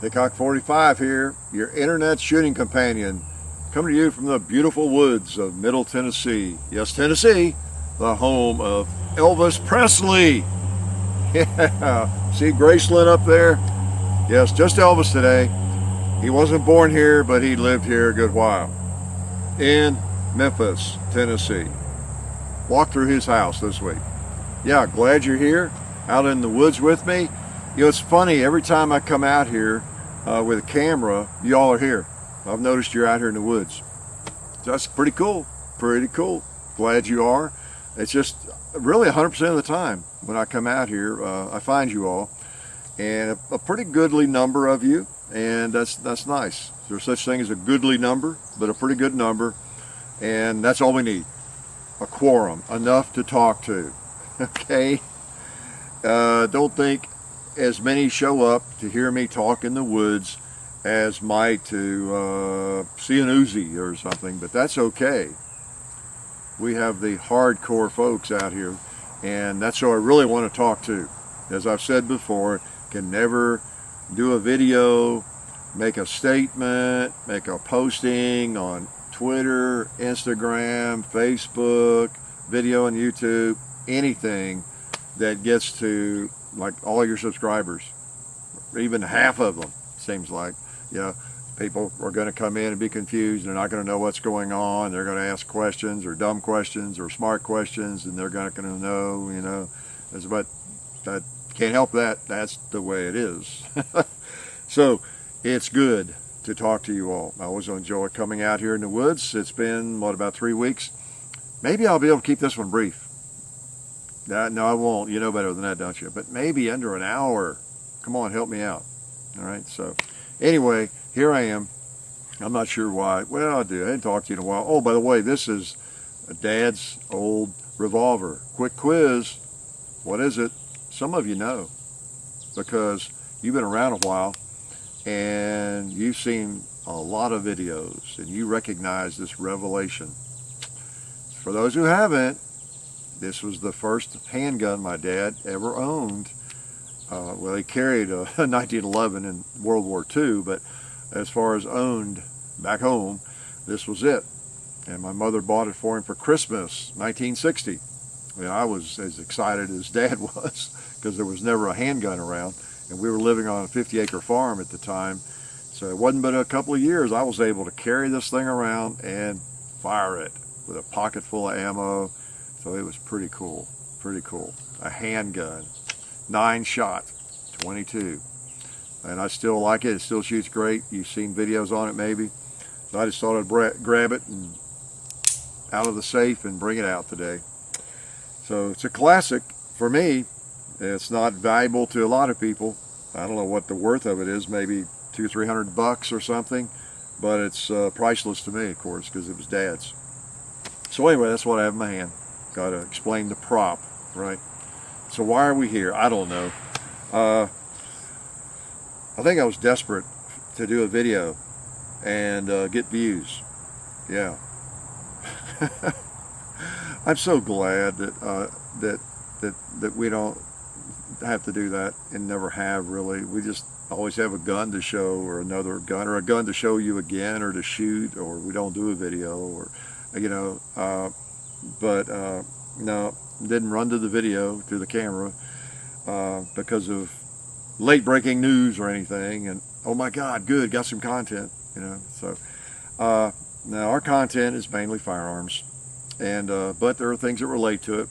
Hickok 45 here, your internet shooting companion, coming to you from the beautiful woods of Middle Tennessee. Yes, Tennessee, the home of Elvis Presley. Yeah, see Graceland up there? Yes, just Elvis today. He wasn't born here, but he lived here a good while. In Memphis, Tennessee. Walked through his house this week. Yeah, glad you're here, out in the woods with me. You know, it's funny, every time I come out here with a camera, y'all are here. I've noticed you're out here in the woods. So that's pretty cool, pretty cool. Glad you are. It's just really 100% of the time when I come out here, I find you all. And a pretty goodly number of you, and that's nice. There's such thing as a goodly number, but a pretty good number, and that's all we need. A quorum, enough to talk to, okay? Don't think as many show up to hear me talk in the woods as might to see an Uzi or something, but that's okay. We have the hardcore folks out here, and that's who I really want to talk to. As I've said before, can never do a video, make a statement, make a posting on Twitter, Instagram, Facebook, video on YouTube, anything that gets to like all your subscribers, or even half of them, seems like. People are going to come in and be confused. They're not going to know what's going on. They're going to ask questions, or dumb questions, or smart questions, and they're not going to know, but that can't help that. That's the way it is. So it's good to talk to you all. I always enjoy coming out here in the woods. It's been, about 3 weeks? Maybe I'll be able to keep this one brief. No, I won't. You know better than that, don't you? But maybe under an hour. Come on, help me out. All right, so anyway, here I am. I'm not sure why. Well, I hadn't talked to you in a while. Oh, by the way, this is Dad's old revolver. Quick quiz. What is it? Some of you know, because you've been around a while and you've seen a lot of videos and you recognize this revelation. For those who haven't, this was the first handgun my dad ever owned. Well, he carried a 1911 in World War II, but as far as owned back home, this was it. And my mother bought it for him for Christmas, 1960. I was as excited as Dad was, because there was never a handgun around, and we were living on a 50-acre farm at the time. So it wasn't but a couple of years I was able to carry this thing around and fire it with a pocket full of ammo. So it was pretty cool, pretty cool. A handgun, 9-shot, 22. And I still like it. It still shoots great. You've seen videos on it maybe. So I just thought I'd grab it and out of the safe and bring it out today. So it's a classic for me. It's not valuable to a lot of people. I don't know what the worth of it is, maybe $200-300 or something, but it's priceless to me, of course, because it was Dad's. So anyway, that's what I have in my hand. Got to explain the prop, right? So why are we here? I don't know. I think I was desperate to do a video and get views. Yeah. I'm so glad that we don't have to do that, and never have really. We just always have a gun to show, or another gun, or a gun to show you again, or to shoot, or we don't do a video, or no, didn't run to the video through the camera because of late breaking news or anything. And oh my God, good, got some content, So now our content is mainly firearms. And but there are things that relate to it,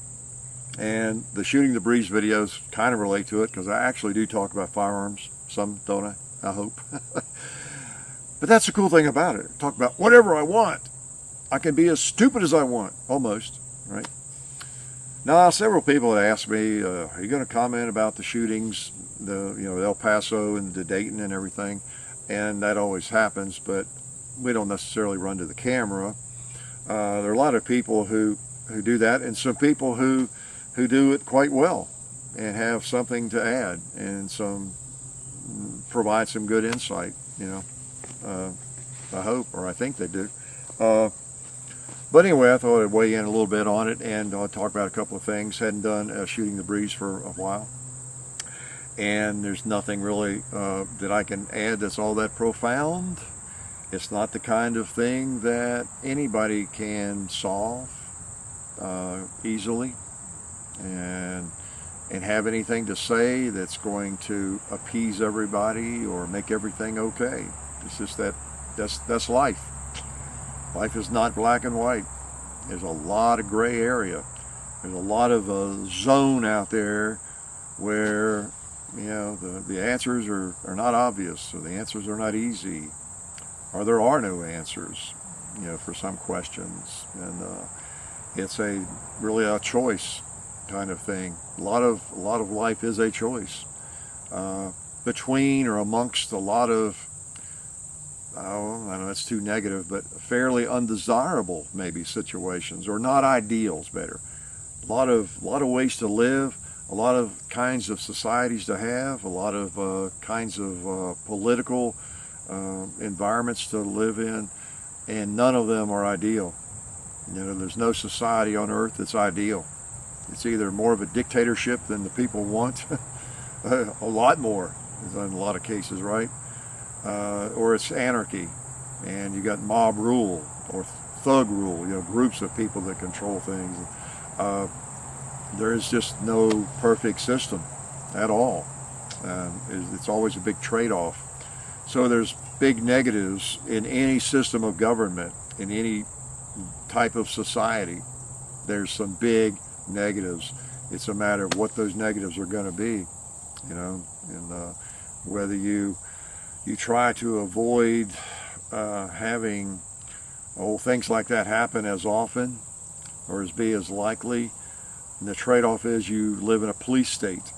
and the Shooting the Breeze videos kind of relate to it, because I actually do talk about firearms. Some, don't I? I hope. But that's the cool thing about it. Talk about whatever I want. I can be as stupid as I want, almost, right? Now, several people have asked me, are you going to comment about the shootings, the El Paso and the Dayton and everything? And that always happens, but we don't necessarily run to the camera. There are a lot of people who do that, and some people who do it quite well and have something to add and provide some good insight, I hope, or I think they do. But anyway, I thought I'd weigh in a little bit on it and talk about a couple of things. Hadn't done Shooting the Breeze for a while. and there's nothing really that I can add that's all that profound. It's not the kind of thing that anybody can solve easily and have anything to say that's going to appease everybody or make everything okay. It's just that's life. Life is not black and white. There's a lot of gray area. There's a lot of zone out there where, you know, the answers are not obvious, or the answers are not easy, or there are no answers, you know, for some questions. And it's really a choice kind of thing. A lot of life is a choice between or amongst a lot of, I know that's too negative, but fairly undesirable maybe situations, or not ideals, better. A lot of ways to live, a lot of kinds of societies to have, a lot of kinds of political environments to live in, and none of them are ideal. You know, there's no society on earth that's ideal. It's either more of a dictatorship than the people want, a lot more in a lot of cases, right? Or it's anarchy, and you got mob rule or thug rule, you know, groups of people that control things. There is just no perfect system at all. It's always a big trade-off. So there's big negatives in any system of government, in any type of society. There's some big negatives. It's a matter of what those negatives are going to be, you know, and whether you try to avoid having things like that happen as often or as be as likely. And the trade-off is you live in a police state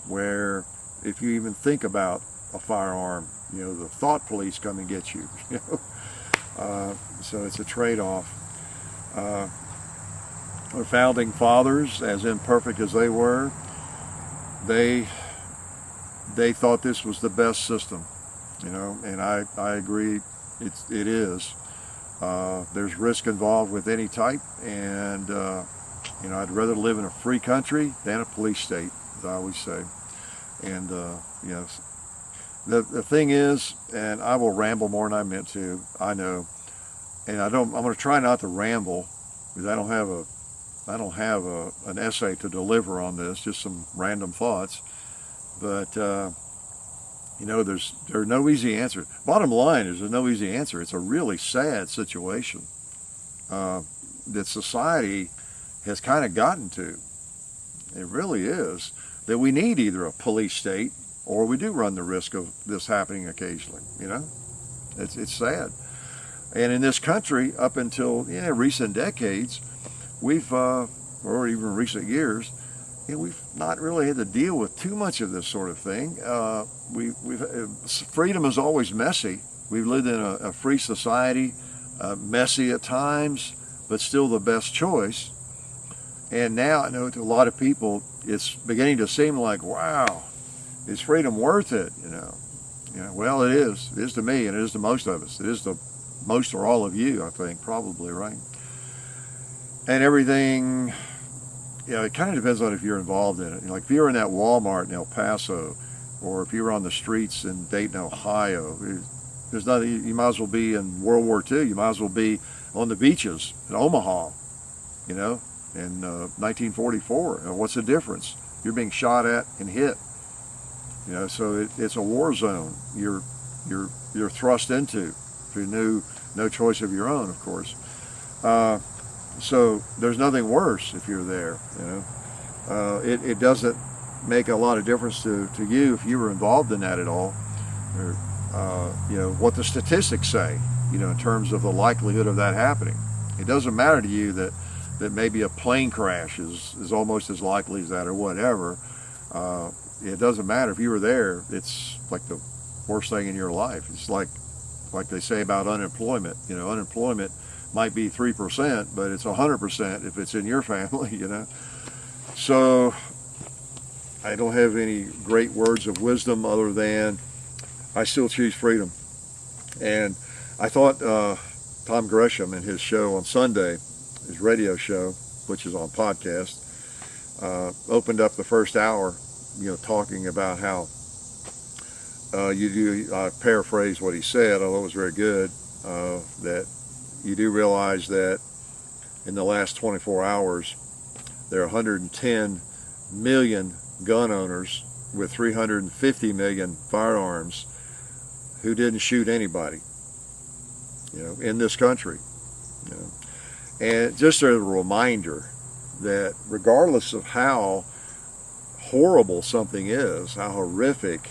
where if you even think about a firearm, you know, the thought police come and get you. You know, so it's a trade-off. Our founding fathers, as imperfect as they were, they thought this was the best system, you know, and I agree. It is. There's risk involved with any type, and you know, I'd rather live in a free country than a police state, as I always say. And you know, the thing is, and I will ramble more than I meant to, I know, and I'm going to try not to ramble because I don't have an essay to deliver on this, just some random thoughts. But you know, there are no easy answers. Bottom line is, there's no easy answer. It's a really sad situation that society has kind of gotten to. It really is. That we need either a police state or we do run the risk of this happening occasionally. You know, it's sad. And in this country, up until recent decades, we've or even recent years, we've not really had to deal with too much of this sort of thing. Freedom is always messy. We've lived in a free society, messy at times, but still the best choice. And now I know to a lot of people, it's beginning to seem like, wow, is freedom worth it? You know, well, it is. It is to me, and it is to most of us. It is to most or all of you, I think, probably, right? And everything, it kind of depends on if you're involved in it. Like if you're in that Walmart in El Paso, or if you're on the streets in Dayton, Ohio, there's nothing. You might as well be in World War II. You might as well be on the beaches in Omaha, in 1944. What's the difference? You're being shot at and hit. So it's a war zone. You're thrust into through no choice of your own, of course. So there's nothing worse if you're there. It doesn't make a lot of difference to you if you were involved in that at all, or what the statistics say, in terms of the likelihood of that happening. It doesn't matter to you that maybe a plane crash is almost as likely as that, or whatever. It doesn't matter if you were there. It's like the worst thing in your life. It's like they say about unemployment. Unemployment might be 3%, but it's 100% if it's in your family. So I don't have any great words of wisdom other than I still choose freedom. And I thought Tom Gresham in his show on Sunday, his radio show, which is on podcast, opened up the first hour talking about how I paraphrase what he said, although it was very good, that you do realize that in the last 24 hours, there are 110 million gun owners with 350 million firearms who didn't shoot anybody, in this country. And just a reminder that regardless of how horrible something is, how horrific,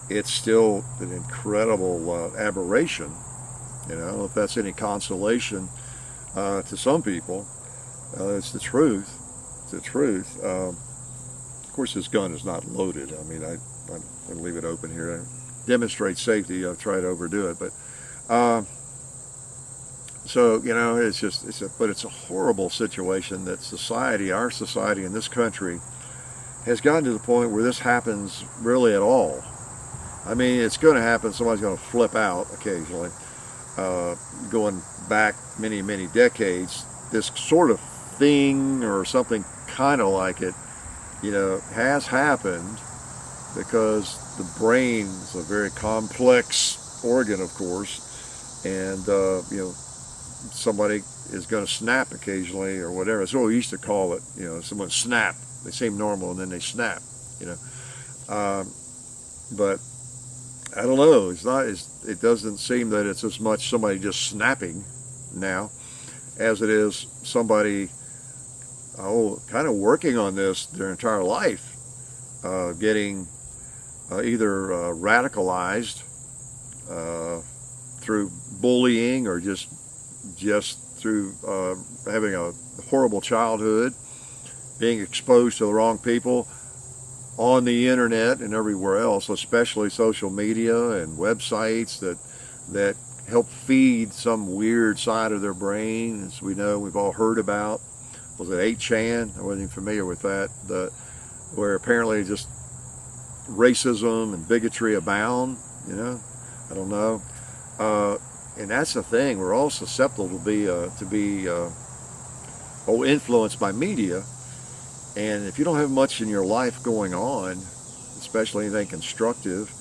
it's still an incredible aberration. If that's any consolation to some people, it's the truth. It's the truth. Of course, this gun is not loaded. I'm going to leave it open here. Demonstrate safety. I've tried to overdo it, but it's a horrible situation that our society in this country has gotten to the point where this happens really at all. It's going to happen. Somebody's going to flip out occasionally. Going back many, many decades, this sort of thing or something kind of like it, has happened because the brain is a very complex organ, of course, and somebody is going to snap occasionally or whatever. That's what we used to call it. Someone snap. They seem normal and then they snap. But I don't know. It doesn't seem that it's as much somebody just snapping now as it is somebody kind of working on this their entire life, getting either radicalized through bullying or just through having a horrible childhood, being exposed to the wrong people on the internet and everywhere else, especially social media and websites that help feed some weird side of their brain, as we know, we've all heard about. Was it 8chan? I wasn't even familiar with that. Where apparently just racism and bigotry abound. I don't know. And that's the thing. We're all susceptible to be influenced by media. And if you don't have much in your life going on, especially anything constructive,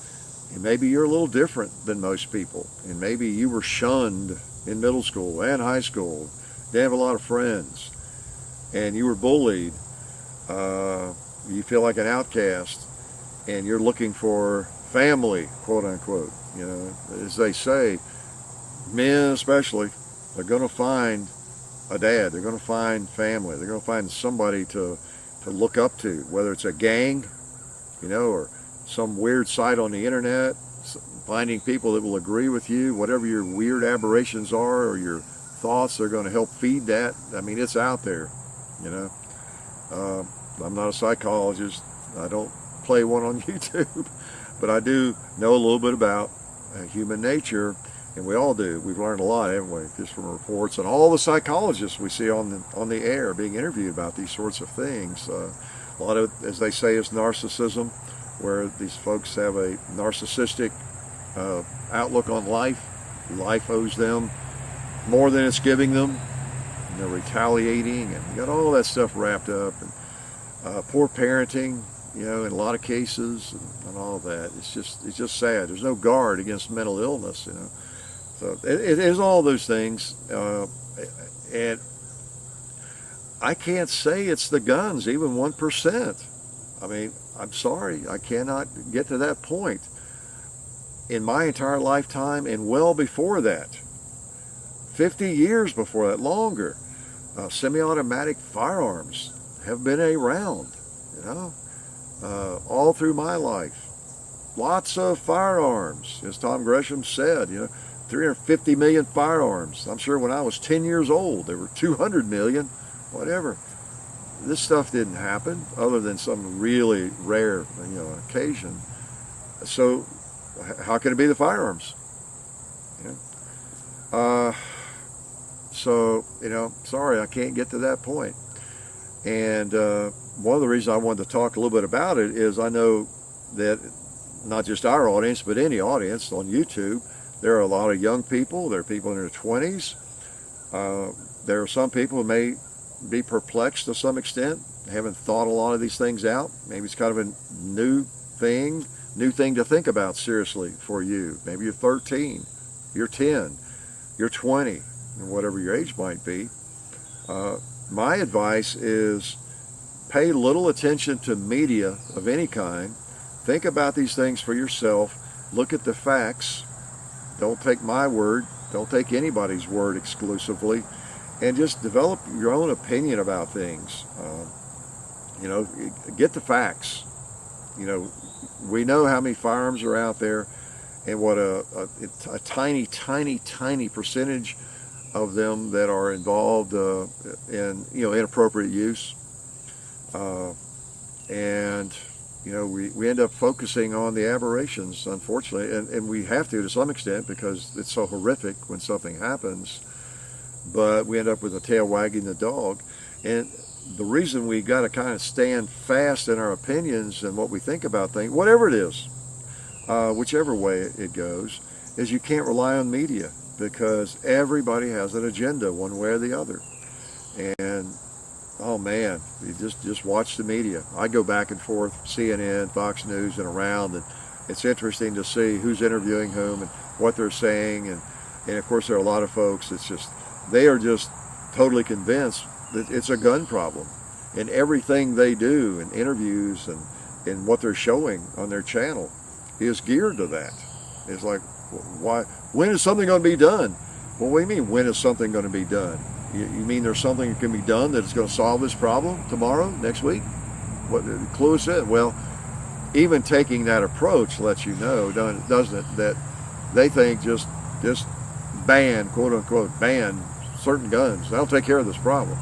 and maybe you're a little different than most people, and maybe you were shunned in middle school and high school, didn't have a lot of friends, and you were bullied, you feel like an outcast, and you're looking for family, quote unquote. As they say, men especially, they're going to find a dad, they're going to find family, they're going to find somebody to look up to, whether it's a gang, or some weird site on the internet, finding people that will agree with you, whatever your weird aberrations are or your thoughts, they're going to help feed that. It's out there, I'm not a psychologist. I don't play one on YouTube, but I do know a little bit about human nature, and we all do. We've learned a lot, haven't we, just from reports and all the psychologists we see on the air being interviewed about these sorts of things. A lot of it, as they say, is narcissism, where these folks have a narcissistic outlook on life. Life owes them more than it's giving them, and they're retaliating, and you got all that stuff wrapped up, and poor parenting, in a lot of cases, and all of that. It's just sad. There's no guard against mental illness, So it is all those things, and I can't say it's the guns, even 1%. I'm sorry, I cannot get to that point. In my entire lifetime, and well before that, 50 years before that, longer, semi-automatic firearms have been around, all through my life. Lots of firearms, as Tom Gresham said, 350 million firearms. I'm sure when I was 10 years old, there were 200 million, whatever. This stuff didn't happen other than some really rare, occasion. So how can it be the firearms? Sorry, I can't get to that point. And one of the reasons I wanted to talk a little bit about it is I know that not just our audience, but any audience on YouTube, there are a lot of young people. There are people in their 20s. There are some people who may be perplexed to some extent, haven't thought a lot of these things out. Maybe it's kind of a new thing to think about seriously for you. Maybe you're 13, you're 10, you're 20, and whatever your age might be. My advice is pay little attention to media of any kind. Think about these things for yourself. Look at the facts. Don't take my word. Don't take anybody's word exclusively. And just develop your own opinion about things. Get the facts. We know how many firearms are out there, and what a tiny, tiny, tiny percentage of them that are involved in inappropriate use. We end up focusing on the aberrations, unfortunately, and we have to some extent because it's so horrific when something happens. But we end up with the tail wagging the dog. And the reason we got to kind of stand fast in our opinions and what we think about things, whatever it is, whichever way it goes, is you can't rely on media, because everybody has an agenda one way or the other. And oh man, you just watch the media. I go back and forth, CNN, Fox News, and around, and it's interesting to see who's interviewing whom and what they're saying. And of course, there are a lot of folks, they are just totally convinced that it's a gun problem. And everything they do in interviews and what they're showing on their channel is geared to that. It's like, why? When is something going to be done? Well, what do you mean, when is something going to be done? You mean there's something that can be done that is going to solve this problem tomorrow, next week? What the clue is it? Well, even taking that approach lets you know, doesn't it, that they think just ban, quote unquote, ban certain guns. That'll take care of this problem.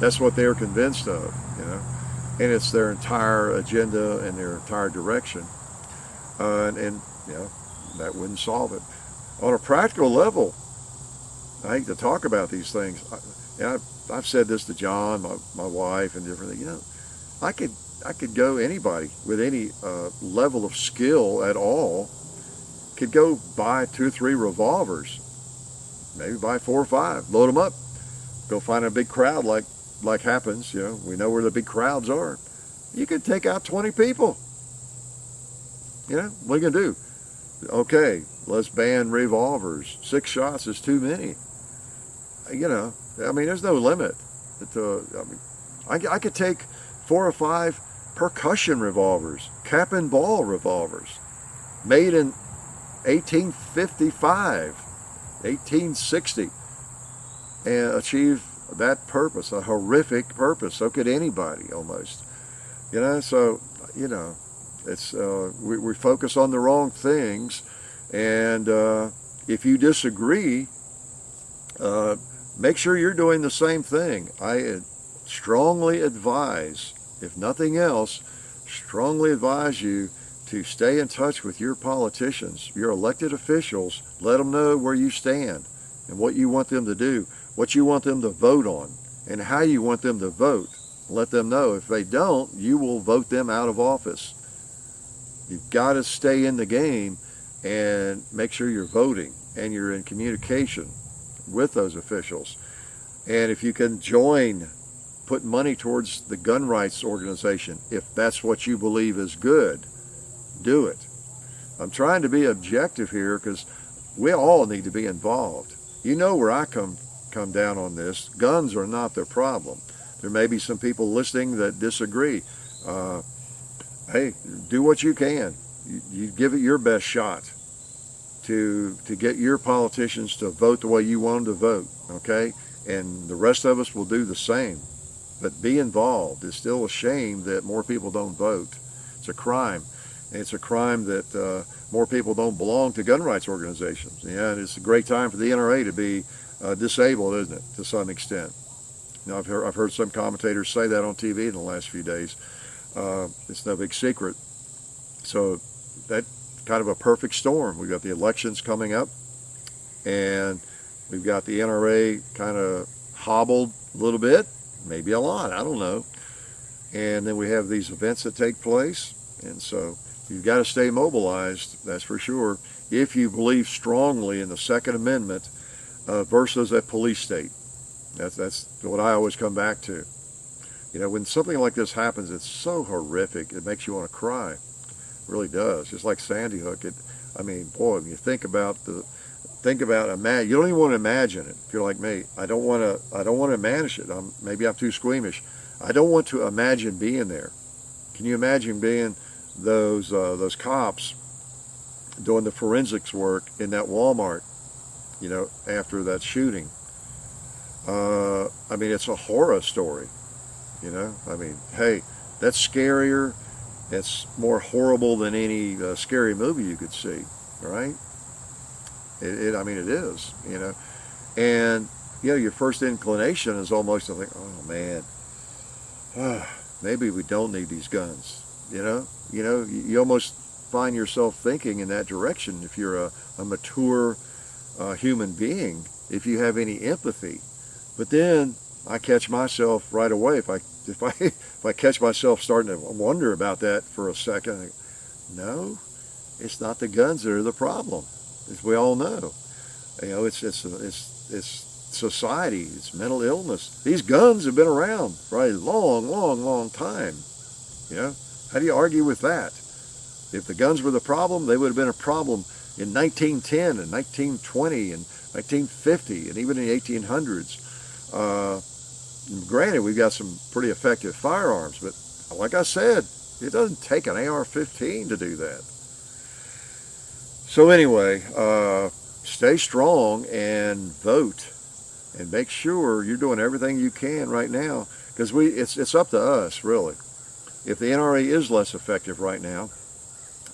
That's what they're convinced of, and it's their entire agenda and their entire direction. And that wouldn't solve it. On a practical level, I hate to talk about these things. I've said this to John, my wife, and different things. I could go, anybody with any level of skill at all could go buy 2 or 3 revolvers, maybe buy 4 or 5, load them up, go find a big crowd like happens. We know where the big crowds are. You could take out 20 people. What are you gonna do? Okay, let's ban revolvers. 6 shots is too many. There's no limit. I could take 4 or 5 percussion revolvers, cap and ball revolvers, made in 1855, 1860, and achieve that purpose, a horrific purpose. So could anybody, almost. It's we focus on the wrong things, and if you disagree, make sure you're doing the same thing. I strongly advise, if nothing else, strongly advise you to stay in touch with your politicians, your elected officials. Let them know where you stand and what you want them to do, what you want them to vote on, and how you want them to vote. Let them know. If they don't, you will vote them out of office. You've got to stay in the game and make sure you're voting and you're in communication with those officials. And if you can put money towards the gun rights organization, if that's what you believe is good, do it. I'm trying to be objective here because we all need to be involved. Where I come down on this. Guns are not the problem. There may be some people listening that disagree. Hey, do what you can. You give it your best shot to get your politicians to vote the way you want them to vote, okay? And the rest of us will do the same. But be involved. It's still a shame that more people don't vote. It's a crime. And it's a crime that more people don't belong to gun rights organizations. And it's a great time for the NRA to be disabled, isn't it, to some extent? I've heard some commentators say that on TV in the last few days. It's no big secret. So that kind of a perfect storm. We've got the elections coming up, and we've got the NRA kind of hobbled a little bit, maybe a lot, I don't know. And then we have these events that take place, and so you've got to stay mobilized, that's for sure, if you believe strongly in the Second Amendment versus a police state. That's what I always come back to. You know, when something like this happens, it's so horrific. It makes you want to cry. It really does. Just like Sandy Hook. I mean, boy, when you think about imagine. You don't even want to imagine it. If you're like me, I don't want to imagine it. Maybe I'm too squeamish. I don't want to imagine being there. Can you imagine being those cops doing the forensics work in that Walmart? You know, after that shooting. I mean, it's a horror story. You know, I mean, hey, that's scarier. It's more horrible than any scary movie you could see, right? I mean, it is, you know. And, you know, your first inclination is almost to think, oh, man, maybe we don't need these guns, you know. You almost find yourself thinking in that direction if you're a mature human being, if you have any empathy. But then I catch myself right away, if I catch myself starting to wonder about that for a second, I think, no, it's not the guns that are the problem, as we all know. You know, it's society, it's mental illness. These guns have been around for a long time. You know, how do you argue with that? If the guns were the problem, they would have been a problem in 1910 and 1920 and 1950 and even in the 1800s. Granted, we've got some pretty effective firearms, but like I said, it doesn't take an AR-15 to do that. So anyway, stay strong and vote, and make sure you're doing everything you can right now, because it's up to us, really. If the NRA is less effective right now,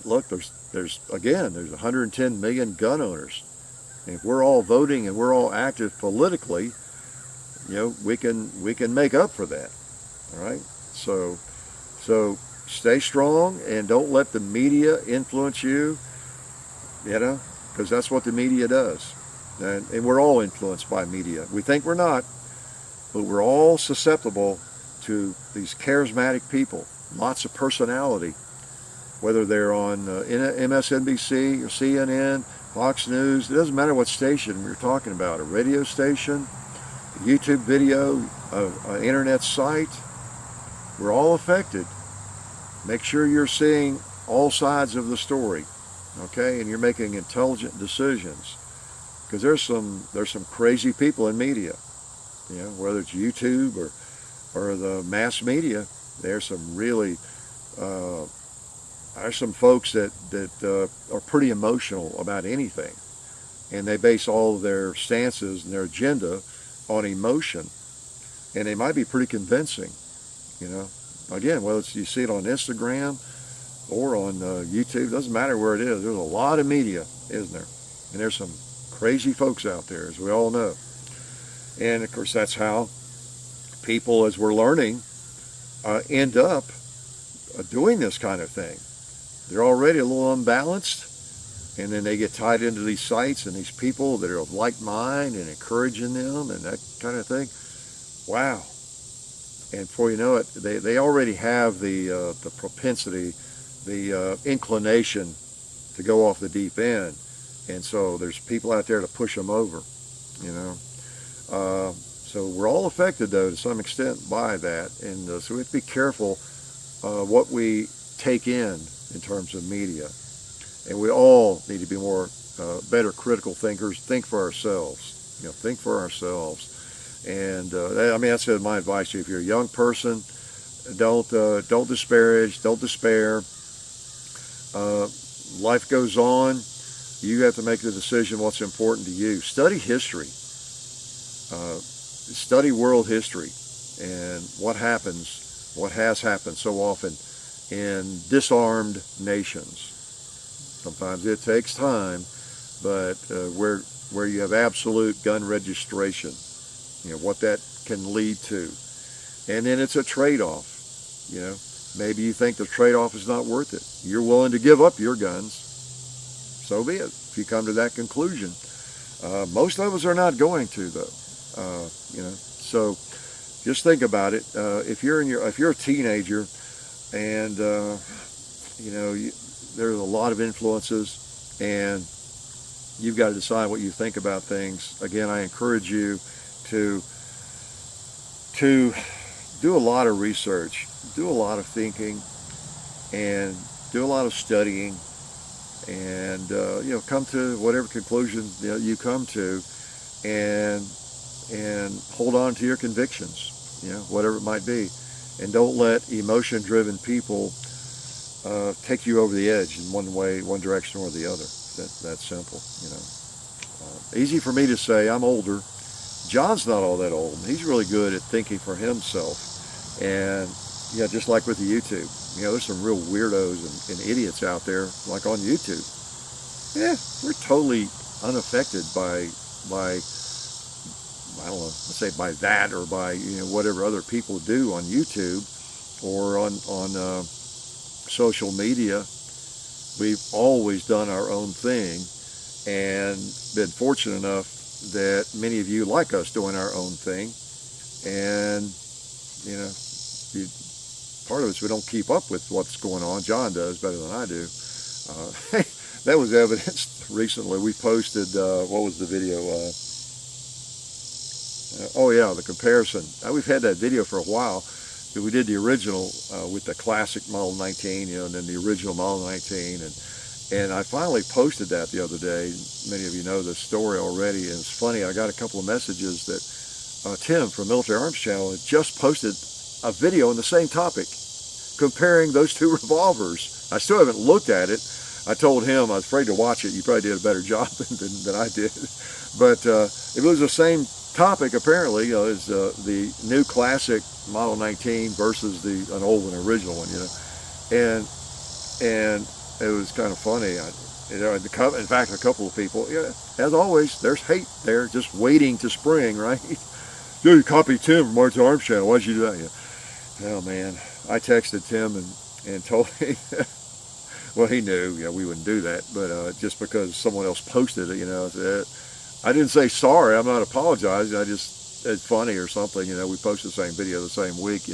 look, there's 110 million gun owners, and if we're all voting and we're all active politically, you know, we can make up for that. All right. So stay strong and don't let the media influence you. You know, because that's what the media does, and we're all influenced by media. We think we're not, but we're all susceptible to these charismatic people, lots of personality, whether they're on MSNBC or CNN, Fox News. It doesn't matter what station we're talking about, a radio station, a YouTube video, an internet site. We're all affected. Make sure you're seeing all sides of the story, okay, and you're making intelligent decisions, because there's some crazy people in media. You know, whether it's YouTube or the mass media, there's some really there's some folks that are pretty emotional about anything, and they base all of their stances and their agenda on emotion, and they might be pretty convincing. You know, again, whether you see it on Instagram or on YouTube, doesn't matter where it is. There's a lot of media, isn't there? And there's some crazy folks out there, as we all know. And of course, that's how people, as we're learning, end up doing this kind of thing. They're already a little unbalanced, and then they get tied into these sites and these people that are of like mind and encouraging them and that kind of thing. Wow. And before you know it, they already have the propensity, the inclination to go off the deep end. And so there's people out there to push them over, you know. So we're all affected, though, to some extent by that. And so we have to be careful what we take in terms of media. And we all need to be better critical thinkers. Think for ourselves. You know, think for ourselves. And I mean, that's my advice to you. If you're a young person, don't disparage, don't despair. Life goes on. You have to make the decision what's important to you. Study history. Study world history and what has happened so often in disarmed nations. Sometimes it takes time, but where you have absolute gun registration, you know, what that can lead to. And then it's a trade-off. You know, maybe you think the trade-off is not worth it. You're willing to give up your guns. So be it, if you come to that conclusion. Most of us are not going to, though. You know, so just think about it. If you're a teenager, and you know, there's a lot of influences, and you've got to decide what you think about things. Again, I encourage you to to do a lot of research, do a lot of thinking, and do a lot of studying, and come to whatever conclusion you come to, and hold on to your convictions, whatever it might be, and don't let emotion-driven people take you over the edge in one way, one direction or the other. That's simple. Easy for me to say. I'm older. John's not all that old. He's really good at thinking for himself, and just like with the YouTube, there's some real weirdos and idiots out there, like on YouTube. Yeah, we're totally unaffected by I don't know, let's say by that, or by whatever other people do on YouTube or on social media. We've always done our own thing, and been fortunate enough that many of you like us doing our own thing. And part of it's we don't keep up with what's going on. John does better than I do. That was evidenced recently. We posted what was the video? The comparison. We've had that video for a while. We did the original with the classic Model 19, and then the original Model 19, and I finally posted that the other day. Many of you know this story already, and it's funny. I got a couple of messages that Tim from Military Arms Channel had just posted a video on the same topic, comparing those two revolvers. I still haven't looked at it. I told him I was afraid to watch it. You probably did a better job than I did, but it was the same topic apparently. Is the new classic Model 19 versus an old one, original one, and it was kind of funny. In fact, a couple of people, as always, there's hate there, just waiting to spring, right? Dude, you copied Tim from Military Arms Channel. Why'd you do that? Oh man, I texted Tim and told him. Well, he knew, we wouldn't do that, but just because someone else posted it, I didn't say sorry. I'm not apologizing. It's funny or something. We posted the same video the same week,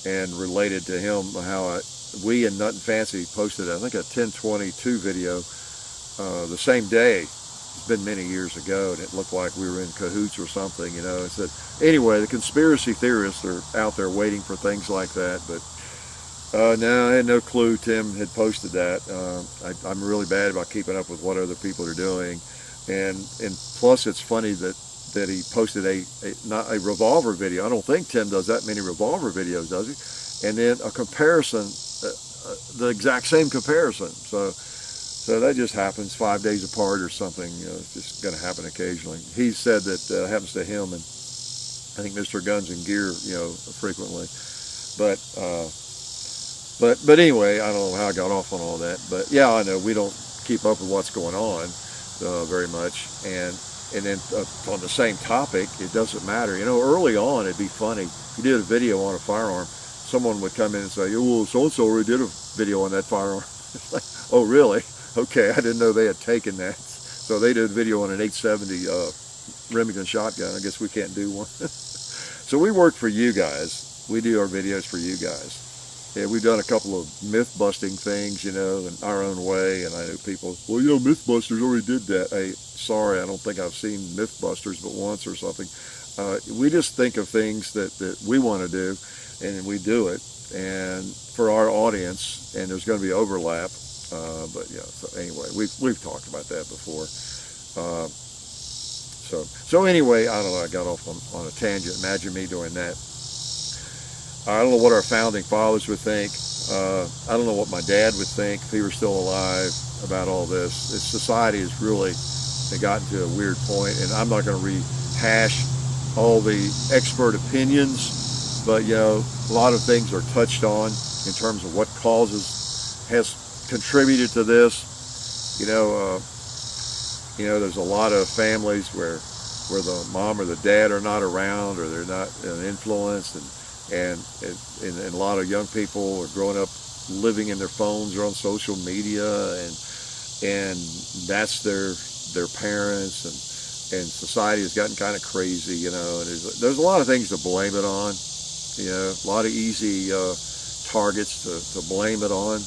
and related to him how we and Nothing Fancy posted, I think, a 1022 video the same day. It's been many years ago, and it looked like we were in cahoots or something. It said, anyway, the conspiracy theorists are out there waiting for things like that, but no, I had no clue Tim had posted that. I'm really bad about keeping up with what other people are doing. And plus, it's funny that he posted not a revolver video. I don't think Tim does that many revolver videos, does he? And then a comparison, the exact same comparison. So that just happens 5 days apart or something. It's just going to happen occasionally. He said that happens to him and I think Mr. Guns and Gear, frequently. But anyway, I don't know how I got off on all that. But yeah, I know we don't keep up with what's going on very much, and then on the same topic, it doesn't matter. Early on, it'd be funny. If you did a video on a firearm, someone would come in and say, well, so-and-so already did a video on that firearm. It's like, oh, really? Okay, I didn't know they had taken that. So they did a video on an 870 Remington shotgun. I guess we can't do one. So we work for you guys. We do our videos for you guys. Yeah, we've done a couple of myth-busting things, in our own way, and I know people, well, Mythbusters already did that. Hey, sorry, I don't think I've seen Mythbusters but once or something. We just think of things that we want to do, and we do it, and for our audience, and there's going to be overlap, but yeah, so anyway, we've talked about that before. So anyway, I don't know, I got off on a tangent. Imagine me doing that. I don't know what our founding fathers would think. I don't know what my dad would think if he were still alive about all this. Society has really gotten to a weird point, and I'm not going to rehash all the expert opinions, but a lot of things are touched on in terms of what has contributed to this. There's a lot of families where the mom or the dad are not around, or they're not influenced, and a lot of young people are growing up living in their phones or on social media, and that's their parents, and society has gotten kind of crazy, and there's a lot of things to blame it on, a lot of easy targets to blame it on,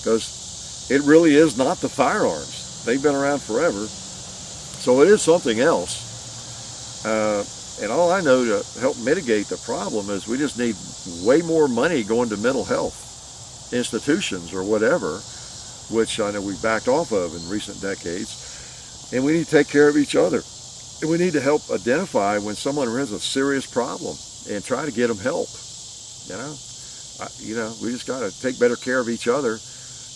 because it really is not the firearms. They've been around forever, so it is something else. And all I know to help mitigate the problem is we just need way more money going to mental health institutions or whatever, which I know we backed off of in recent decades. And we need to take care of each other. And we need to help identify when someone has a serious problem and try to get them help. We just got to take better care of each other.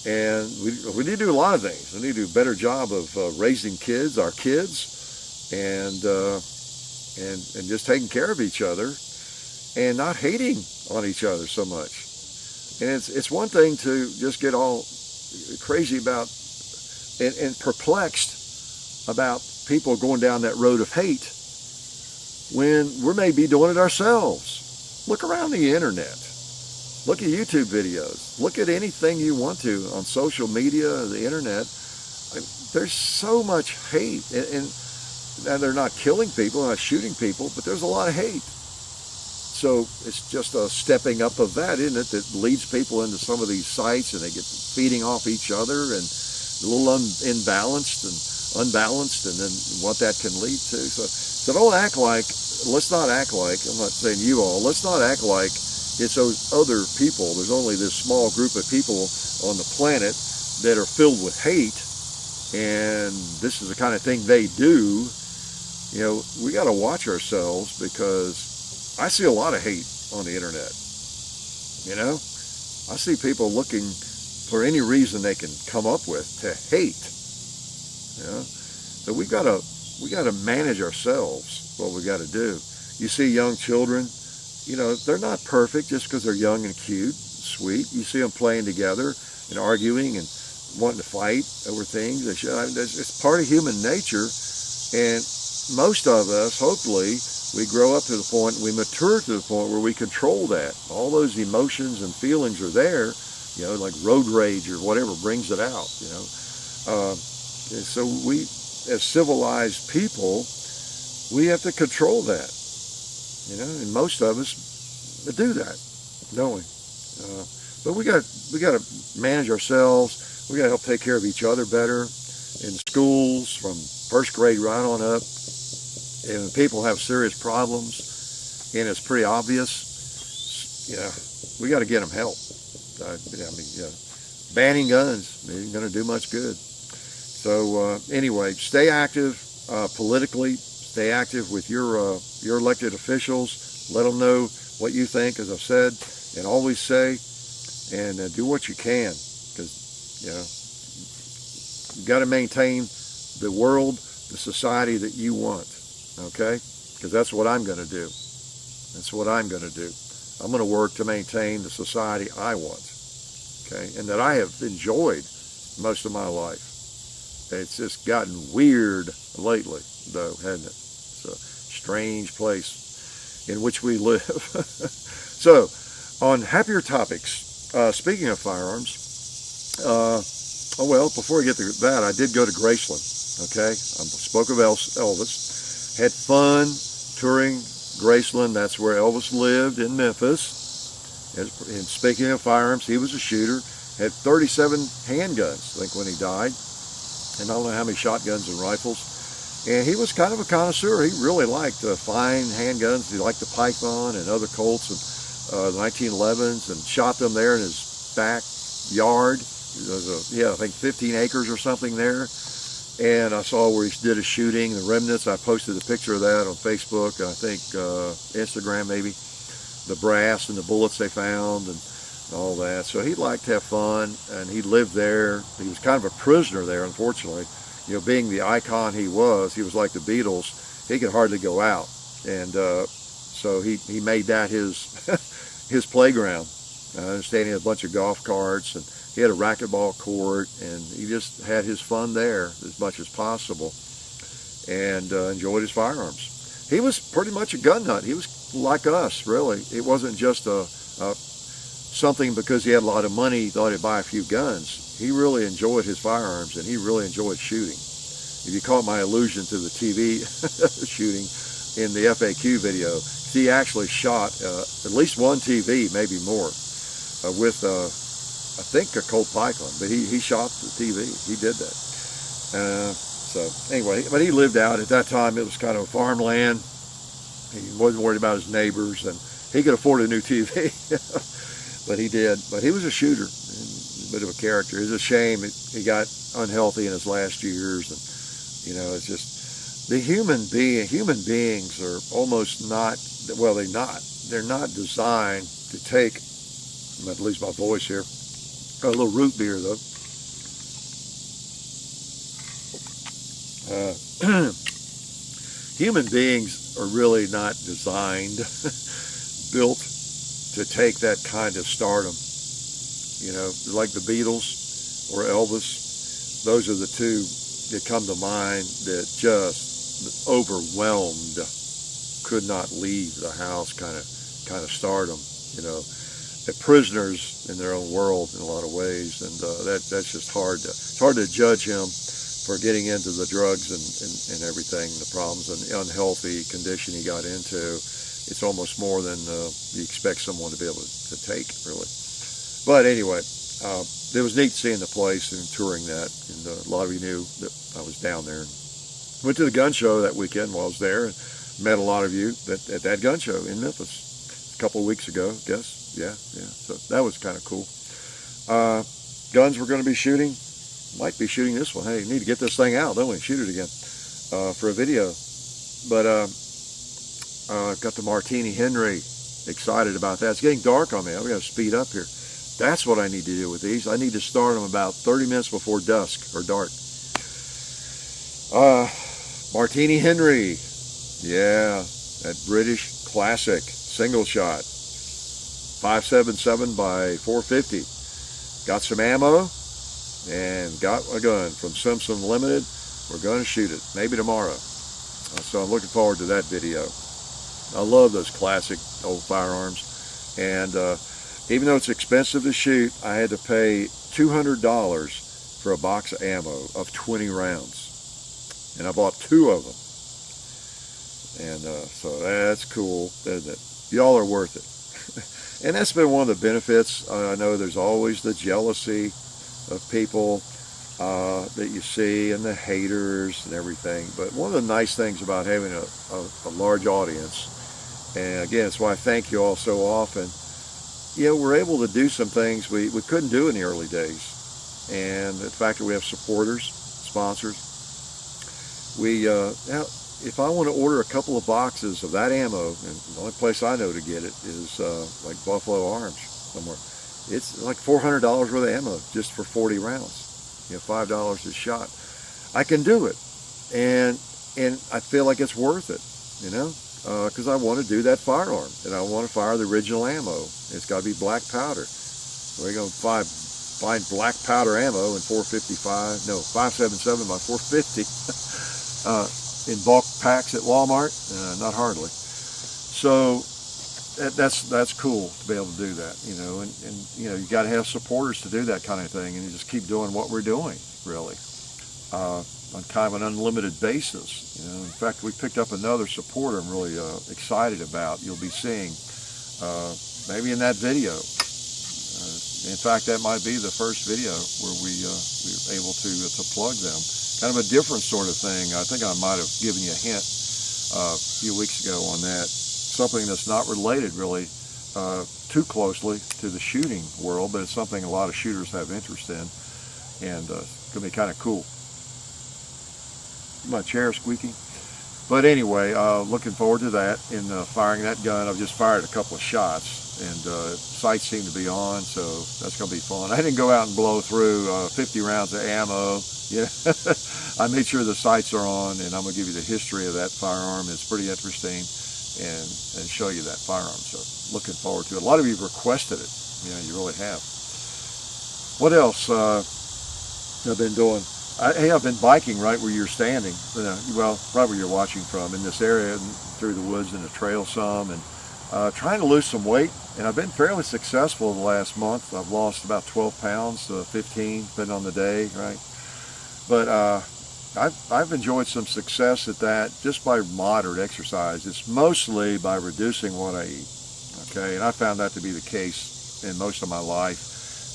And we need to do a lot of things. We need to do a better job of raising kids, our kids, and just taking care of each other and not hating on each other so much. And it's one thing to just get all crazy about and perplexed about people going down that road of hate when we may be doing it ourselves. Look around the internet. Look at YouTube videos. Look at anything you want to on social media, the internet. There's so much hate. And they're not killing people, not shooting people, but there's a lot of hate. So it's just a stepping up of that, isn't it, that leads people into some of these sites, and they get feeding off each other and a little unbalanced, and then what that can lead to. So don't act like, let's not act like, I'm not saying you all, let's not act like it's those other people. There's only this small group of people on the planet that are filled with hate, and this is the kind of thing they do. We got to watch ourselves, because I see a lot of hate on the internet. I see people looking for any reason they can come up with to hate. So we got to manage ourselves. What we got to do. You see young children, they're not perfect just because they're young and cute, sweet. You see them playing together and arguing and wanting to fight over things. It's part of human nature, and most of us, hopefully, we grow up to the point, we mature to the point where we control that. All those emotions and feelings are there, like road rage or whatever brings it out, so we, as civilized people, we have to control that, and most of us do that, don't we? But we got to manage ourselves. We got to help take care of each other better in schools from first grade right on up. And when people have serious problems, and it's pretty obvious, we got to get them help. Banning guns isn't going to do much good. So anyway, stay active politically. Stay active with your elected officials. Let them know what you think, as I've said, and always say, and do what you can, because you got to maintain the world, the society that you want. Okay? Because that's what I'm going to do. That's what I'm going to do. I'm going to work to maintain the society I want. Okay? And that I have enjoyed most of my life. It's just gotten weird lately, though, hasn't it? It's a strange place in which we live. So, on happier topics, speaking of firearms, before we get to that, I did go to Graceland. Okay? I spoke of Elvis. Had fun touring Graceland. That's where Elvis lived in Memphis. And speaking of firearms, he was a shooter. Had 37 handguns, I think, when he died. And I don't know how many shotguns and rifles. And he was kind of a connoisseur. He really liked fine handguns. He liked the Python and other Colts and the 1911s, and shot them there in his backyard. He had, I think, 15 acres or something there. And I saw where he did his shooting, the remnants. I posted a picture of that on Facebook, and I think Instagram maybe, the brass and the bullets they found and all that. So he liked to have fun, and he lived there. He was kind of a prisoner there, unfortunately. Being the icon he was like the Beatles, he could hardly go out. And so he made that his playground. I understand he had a bunch of golf carts, and he had a racquetball court, and he just had his fun there as much as possible, and enjoyed his firearms. He was pretty much a gun nut. He was like us, really. It wasn't just something because he had a lot of money, he thought he'd buy a few guns. He really enjoyed his firearms, and he really enjoyed shooting. If you caught my allusion to the TV shooting in the FAQ video, he actually shot at least one TV, maybe more, with I think a Colt Python, but he shot the TV. He did that. So anyway, but he lived out at that time. It was kind of farmland, He wasn't worried about his neighbors, and he could afford a new TV, but he did. But he was a shooter, a bit of a character. It's a shame he got unhealthy in his last years, and it's just the human beings are almost not. Well, they're not designed to take. I'm about to lose my voice here. Got a little root beer though. Human beings are really not designed, built to take that kind of stardom. Like the Beatles or Elvis. Those are the two that come to mind that just overwhelmed, could not leave the house kind of stardom. They're prisoners in their own world in a lot of ways, and that's just hard to judge him for getting into the drugs and everything, the problems and the unhealthy condition he got into. It's almost more than you expect someone to be able to take, really. But anyway, it was neat seeing the place and touring that, and a lot of you knew that I was down there. Went to the gun show that weekend while I was there, and met a lot of you at that gun show in Memphis a couple of weeks ago, I guess. Yeah. So that was kind of cool. Guns we're going to be shooting. Might be shooting this one. Hey, need to get this thing out, don't we? Shoot it again for a video. But got the Martini Henry. Excited about that. It's getting dark on me. I've got to speed up here. That's what I need to do with these. I need to start them about 30 minutes before dusk or dark. Martini Henry. Yeah, that British classic single shot. 5.77 by 450. Got some ammo and got a gun from Simpson Limited. We're going to shoot it maybe tomorrow. So I'm looking forward to that video. I love those classic old firearms, and even though it's expensive to shoot, I had to pay $200 for a box of ammo of 20 rounds, and I bought 2 of them. And so that's cool. Y'all are worth it. And that's been one of the benefits. I know there's always the jealousy of people that you see, and the haters and everything. But one of the nice things about having a large audience, and again, it's why I thank you all so often, we're able to do some things we couldn't do in the early days. And the fact that we have supporters, sponsors, if I want to order a couple of boxes of that ammo, and the only place I know to get it is like Buffalo Arms somewhere. It's like $400 worth of ammo just for 40 rounds. $5 a shot. I can do it, and I feel like it's worth it, because I want to do that firearm, and I want to fire the original ammo. It's got to be black powder. We're going to find black powder ammo in 5.77 by 450. In bulk packs at Walmart? Not hardly. So that's cool to be able to do that, and you got to have supporters to do that kind of thing, and you just keep doing what we're doing, really, on kind of an unlimited basis. In fact, we picked up another supporter I'm really excited about. You'll be seeing maybe in that video. In fact, that might be the first video where we were able to plug them. Kind of a different sort of thing. I think I might have given you a hint a few weeks ago on that. Something that's not related really too closely to the shooting world, but it's something a lot of shooters have interest in, and it's going to be kind of cool. My chair squeaking. But anyway, looking forward to that in firing that gun. I've just fired a couple of shots, and sights seem to be on, so that's going to be fun. I didn't go out and blow through 50 rounds of ammo. I made sure the sights are on, and I'm going to give you the history of that firearm. It's pretty interesting, and show you that firearm. So looking forward to it. A lot of you have requested it. You really have. What else I've been doing? I've been biking right where you're standing. Well, right where you're watching from, in this area, through the woods and the trail some, and trying to lose some weight. And I've been fairly successful the last month. I've lost about 12 pounds to 15, depending on the day, right? But I've enjoyed some success at that just by moderate exercise. It's mostly by reducing what I eat, okay? And I found that to be the case in most of my life.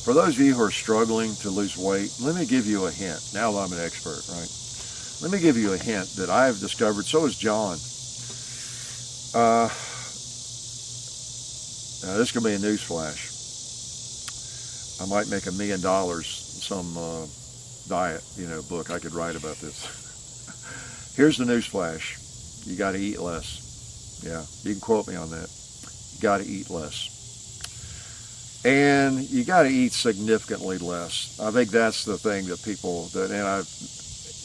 For those of you who are struggling to lose weight, let me give you a hint. Now that I'm an expert, right? Let me give you a hint that I've discovered, so has John. Uh, Now this is going to be a news flash. I might make $1 million some diet, book I could write about this. Here's the news flash. You got to eat less. Yeah, you can quote me on that. You got to eat less. And you got to eat significantly less. I think that's the thing that people,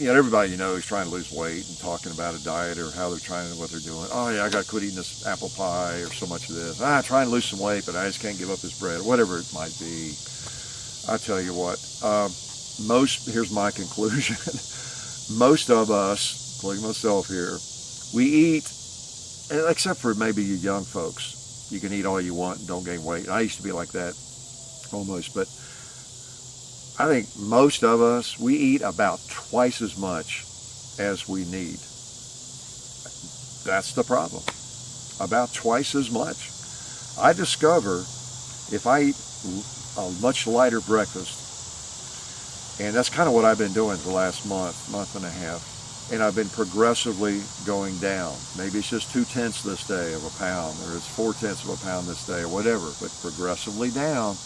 everybody is trying to lose weight and talking about a diet or how they're trying to, what they're doing. Oh yeah, I got to quit eating this apple pie or so much of this. Trying to lose some weight, but I just can't give up this bread, whatever it might be. I tell you what, here's my conclusion. Most of us, including myself here, we eat, except for maybe you young folks, you can eat all you want and don't gain weight. I used to be like that almost, but I think most of us, we eat about twice as much as we need. That's the problem. About twice as much. I discover if I eat a much lighter breakfast, and that's kind of what I've been doing the last month and a half, and I've been progressively going down. Maybe it's just 0.2 this day of a pound, or it's 0.4 of a pound this day, or whatever, but progressively down.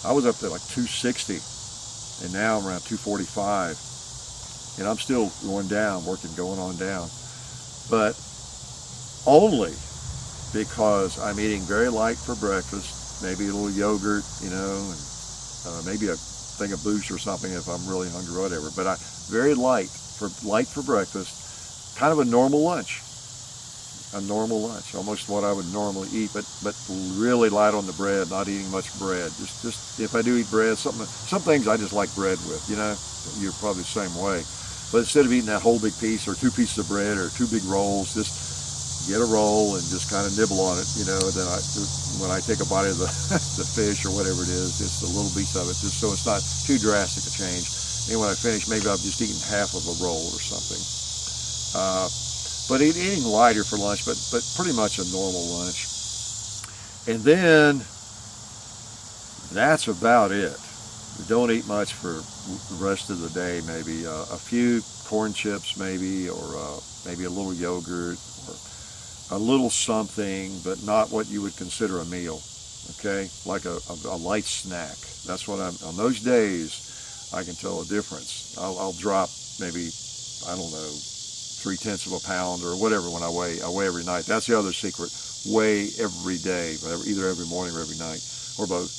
I was up to like 260, and now I'm around 245, and I'm still going down, going on down, but only because I'm eating very light for breakfast, maybe a little yogurt, and maybe a thing of boost or something if I'm really hungry or whatever, but very light for breakfast, kind of a normal lunch, almost what I would normally eat, but really light on the bread, not eating much bread. Just if I do eat bread, some things I just like bread with, you're probably the same way. But instead of eating that whole big piece or 2 pieces of bread or 2 big rolls, just get a roll and just kind of nibble on it, then when I take a bite of the fish or whatever it is, just a little piece of it, just so it's not too drastic a change. And when I finish, maybe I've just eaten half of a roll or something. But eating lighter for lunch, but pretty much a normal lunch. And then that's about it. Don't eat much for the rest of the day. Maybe a few corn chips, maybe, or maybe a little yogurt, or a little something, but not what you would consider a meal. Okay, like a light snack. That's what on those days I can tell a difference. I'll drop maybe, I don't know, 0.3 of a pound or whatever when I weigh every night. That's the other secret. Weigh every day, either every morning or every night, or both.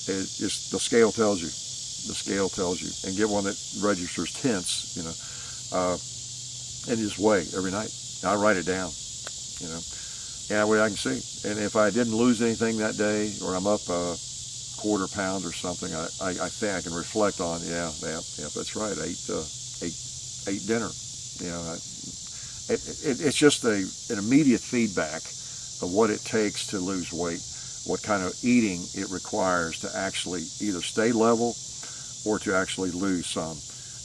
It's just, the scale tells you. The scale tells you. And get one that registers tenths, and just weigh every night. I write it down, and that way I can see. And if I didn't lose anything that day, or I'm up a 1/4 pound or something, I think I can reflect on, yeah, that's right. I ate dinner. It's just an immediate feedback of what it takes to lose weight, what kind of eating it requires to actually either stay level or to actually lose some.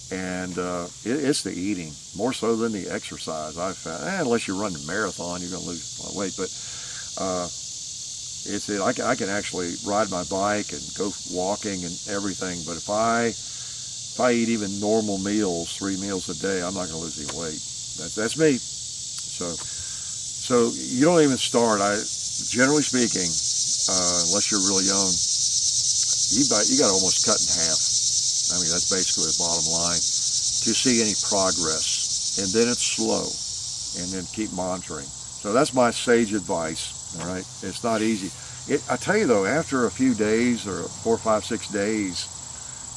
And it's the eating, more so than the exercise, I've found. Unless you run a marathon, you're going to lose a lot of weight. But I can actually ride my bike and go walking and everything. But if I eat even normal meals, 3 meals a day, I'm not going to lose any weight. That's me. So you don't even start. Generally speaking, unless you're really young, you got to almost cut in half. I mean, that's basically the bottom line to see any progress. And then it's slow, and then keep monitoring. So that's my sage advice. All right, it's not easy. I tell you though, after a few days or 4, 5, 6 days,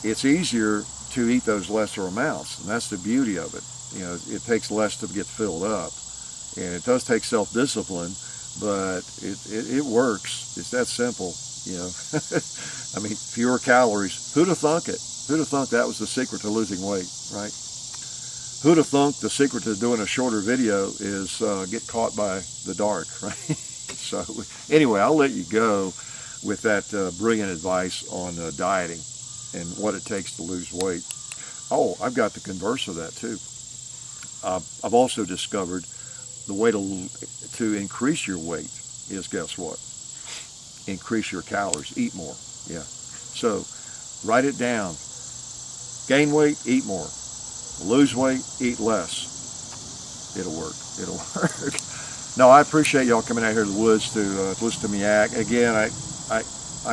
it's easier to eat those lesser amounts, and that's the beauty of it. It takes less to get filled up, and it does take self-discipline, but it works. It's that simple. I mean, fewer calories. Who'd have thunk it? Who'd have thunk that was the secret to losing weight, right? Who'd have thunk the secret to doing a shorter video is get caught by the dark, right? So anyway, I'll let you go with that brilliant advice on dieting and what it takes to lose weight. Oh, I've got the converse of that too. I've also discovered the way to increase your weight is, guess what? Increase your calories, eat more. Yeah. So write it down. Gain weight, eat more. Lose weight, eat less. It'll work. No, I appreciate y'all coming out here to the woods to listen to me act. Again, I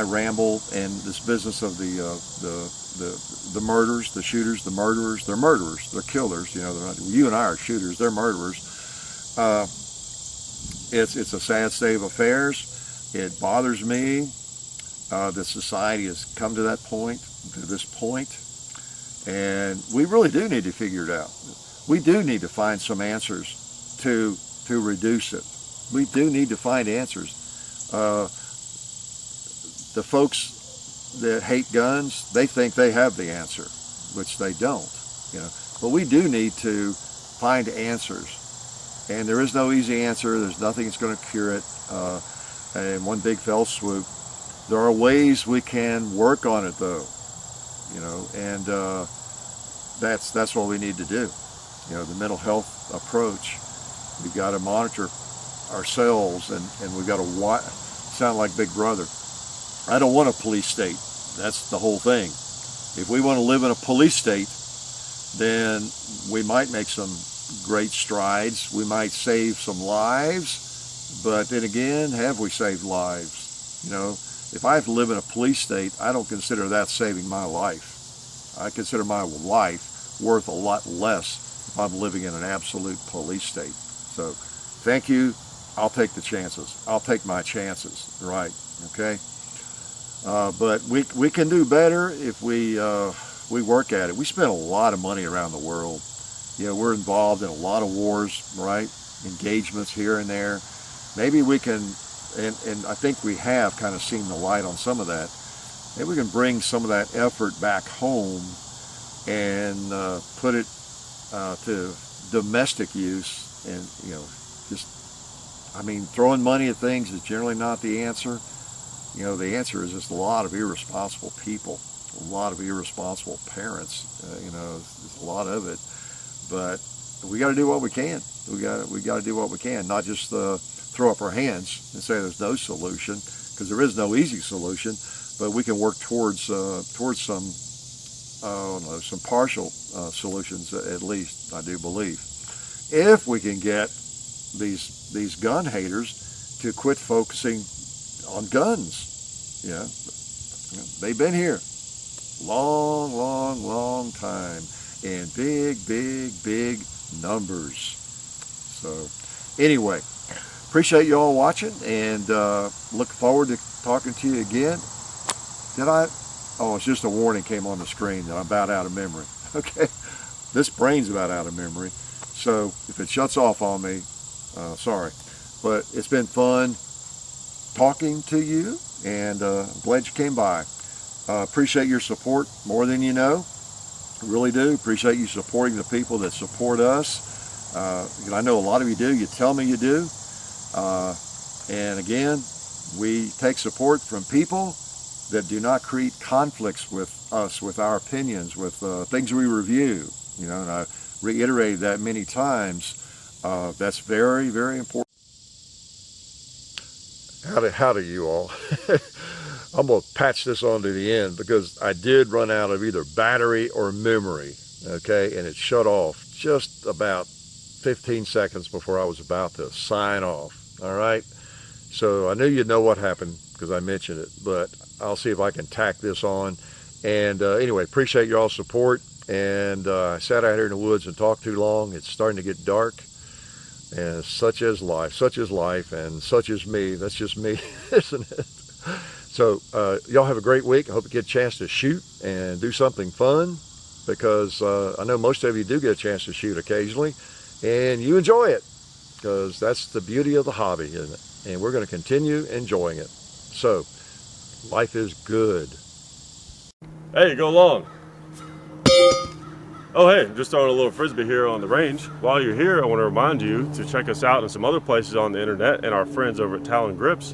ramble, and this business of the murders, the shooters, the murderers. They're murderers. They're killers. You know, you and I are shooters. They're murderers. It's a sad state of affairs. It bothers me that society has come to that point, to this point, and we really do need to figure it out. We do need to find some answers to reduce it. We do need to find answers. The folks that hate guns, they think they have the answer, which they don't. You know, but we do need to find answers, and there is no easy answer. There's nothing that's going to cure it in one big fell swoop. There are ways we can work on it, though. You know, and that's what we need to do. You know, the mental health approach. We've got to monitor ourselves, and we've got to sound like Big Brother. I don't want a police state. That's the whole thing. If we want to live in a police state, then we might make some great strides. We might save some lives, but then again, have we saved lives? You know, if I have to live in a police state, I don't consider that saving my life. I consider my life worth a lot less if I'm living in an absolute police state. So, thank you. I'll take the chances. I'll take my chances, right, okay? But we can do better if we work at it. We spend a lot of money around the world. You know, we're involved in a lot of wars, right? Engagements here and there. Maybe we can, and I think we have kind of seen the light on some of that. Maybe we can bring some of that effort back home and put it to domestic use. And, you know, just, I mean, throwing money at things is generally not the answer. You know, the answer is just a lot of irresponsible people, a lot of irresponsible parents. You know, there's a lot of it. But we got to do what we can. We got to do what we can, not just throw up our hands and say there's no solution, because there is no easy solution. But we can work towards some some partial solutions, at least, I do believe. If we can get these gun haters to quit focusing on guns. Yeah, they've been here long time in big numbers. So anyway, appreciate you all watching, and look forward to talking to you again. Did I? Oh, it's just a warning came on the screen that I'm about out of memory. Okay, this brain's about out of memory. So if it shuts off on me, sorry. But it's been fun talking to you, and I'm glad you came by. Appreciate your support more than you know. I really do. Appreciate you supporting the people that support us. I know a lot of you do. You tell me you do. And again, we take support from people that do not create conflicts with us, with our opinions, with things we review. You know, and I reiterated that many times. That's very, very important. Howdy you all. I'm going to patch this on to the end because I did run out of either battery or memory, okay, and it shut off just about 15 seconds before I was about to sign off, all right? So I knew you'd know what happened because I mentioned it, but I'll see if I can tack this on. And anyway, appreciate y'all's support, and I sat out here in the woods and talked too long. It's starting to get dark. And such is life, and such is me. That's just me, isn't it? So y'all have a great week. I hope you get a chance to shoot and do something fun, because I know most of you do get a chance to shoot occasionally, and you enjoy it, because that's the beauty of the hobby, isn't it? And we're going to continue enjoying it. So life is good. Hey, go long. Oh hey, just throwing a little frisbee here on the range. While you're here, I want to remind you to check us out in some other places on the internet and our friends over at Talon Grips.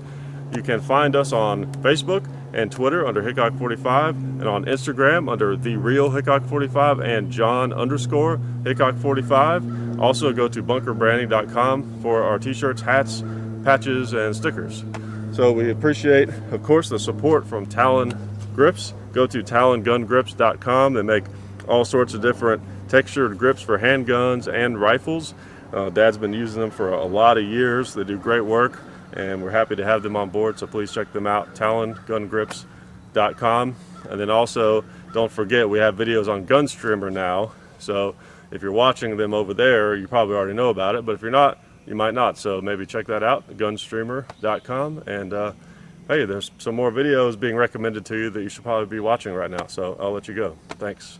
You can find us on Facebook and Twitter under Hickok45, and on Instagram under The Real Hickok45 and John_Hickok45. Also go to bunkerbranding.com for our t-shirts, hats, patches, and stickers. So we appreciate, of course, the support from Talon Grips. Go to talongungrips.com. They make all sorts of different textured grips for handguns and rifles. Dad's been using them for a lot of years. They do great work, and we're happy to have them on board, so please check them out, talongungrips.com. And then also, don't forget, we have videos on Gunstreamer now, so if you're watching them over there, you probably already know about it, but if you're not, you might not. So maybe check that out, gunstreamer.com. And hey, there's some more videos being recommended to you that you should probably be watching right now. So I'll let you go. Thanks.